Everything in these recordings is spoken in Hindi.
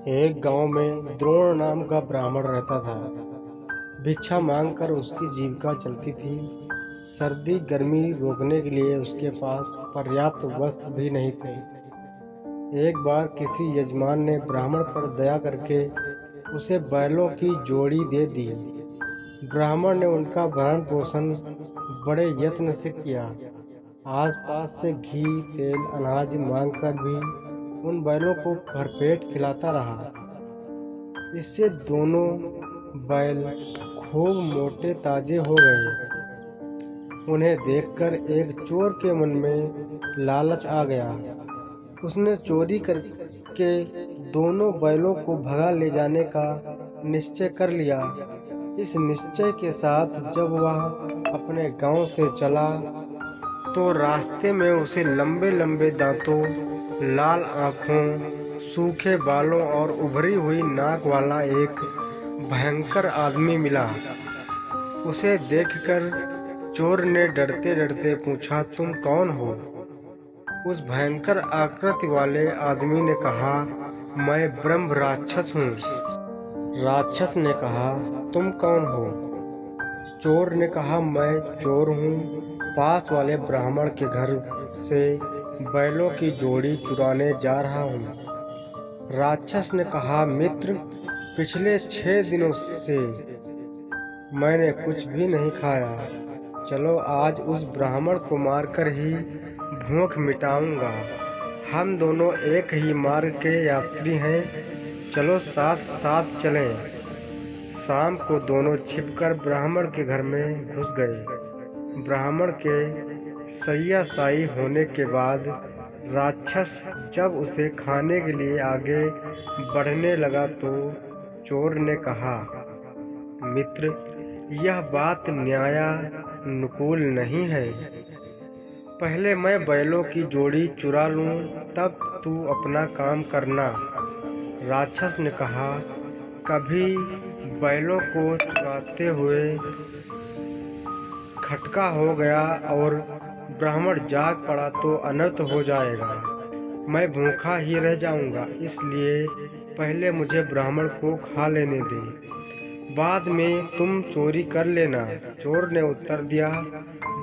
एक गांव में द्रोण नाम का ब्राह्मण रहता था। भिक्षा मांगकर उसकी जीविका चलती थी। सर्दी गर्मी रोकने के लिए उसके पास पर्याप्त वस्त्र भी नहीं थे। एक बार किसी यजमान ने ब्राह्मण पर दया करके उसे बैलों की जोड़ी दे दी। ब्राह्मण ने उनका भरण पोषण बड़े यत्न से किया। आसपास से घी तेल अनाज मांगकर भी उन बैलों को भरपेट खिलाता रहा। इससे दोनों बैल खूब मोटे ताजे हो गए। उन्हें देखकर एक चोर के मन में लालच आ गया। उसने चोरी करके दोनों बैलों को भगा ले जाने का निश्चय कर लिया। इस निश्चय के साथ जब वह अपने गांव से चला तो रास्ते में उसे लंबे लंबे दांतों, लाल आंखों, सूखे बालों और उभरी हुई नाक वाला एक भयंकर आदमी मिला। उसे देखकर चोर ने डरते डरते पूछा, तुम कौन हो? उस भयंकर आकृति वाले आदमी ने कहा, मैं ब्रह्म राक्षस हूँ। राक्षस ने कहा, तुम कौन हो? चोर ने कहा, मैं चोर हूँ। पास वाले ब्राह्मण के घर से बैलों की जोड़ी चुराने जा रहा हूँ। राक्षस ने कहा, मित्र, पिछले 6 दिनों से मैंने कुछ भी नहीं खाया। चलो आज उस ब्राह्मण को मारकर ही भूख मिटाऊंगा। हम दोनों एक ही मार्ग के यात्री हैं। चलो साथ साथ चलें। शाम को दोनों छिपकर ब्राह्मण के घर में घुस गए। ब्राह्मण के शय्याशायी होने के बाद राक्षस जब उसे खाने के लिए आगे बढ़ने लगा तो चोर ने कहा, मित्र, यह बात न्यायानुकूल नहीं है। पहले मैं बैलों की जोड़ी चुरा लूं, तब तू अपना काम करना। राक्षस ने कहा, कभी बैलों को चुराते हुए खटका हो गया और ब्राह्मण जाग पड़ा तो अनर्थ हो जाएगा। मैं भूखा ही रह जाऊंगा, इसलिए पहले मुझे ब्राह्मण को खा लेने दे, बाद में तुम चोरी कर लेना। चोर ने उत्तर दिया,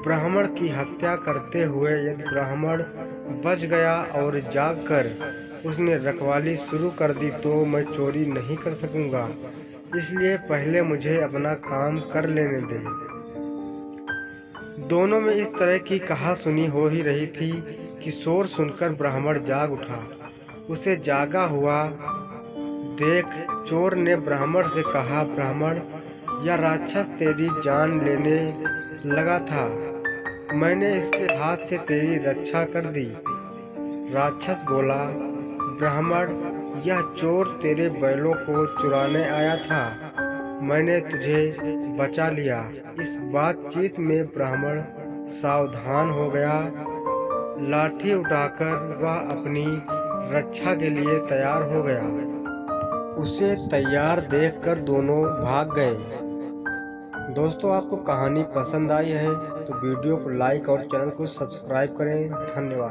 ब्राह्मण की हत्या करते हुए यदि ब्राह्मण बच गया और जागकर उसने रखवाली शुरू कर दी तो मैं चोरी नहीं कर सकूंगा, इसलिए पहले मुझे अपना काम कर लेने दे। दोनों में इस तरह की कहासुनी हो ही रही थी कि शोर सुनकर ब्राह्मण जाग उठा। उसे जागा हुआ देख चोर ने ब्राह्मण से कहा, ब्राह्मण, यह राक्षस तेरी जान लेने लगा था। मैंने इसके हाथ से तेरी रक्षा कर दी। राक्षस बोला, ब्राह्मण, यह चोर तेरे बैलों को चुराने आया था। मैंने तुझे बचा लिया। इस बातचीत में ब्राह्मण सावधान हो गया। लाठी उठाकर वह अपनी रक्षा के लिए तैयार हो गया। उसे तैयार देखकर दोनों भाग गए। दोस्तों, आपको कहानी पसंद आई है तो वीडियो को लाइक और चैनल को सब्सक्राइब करें। धन्यवाद।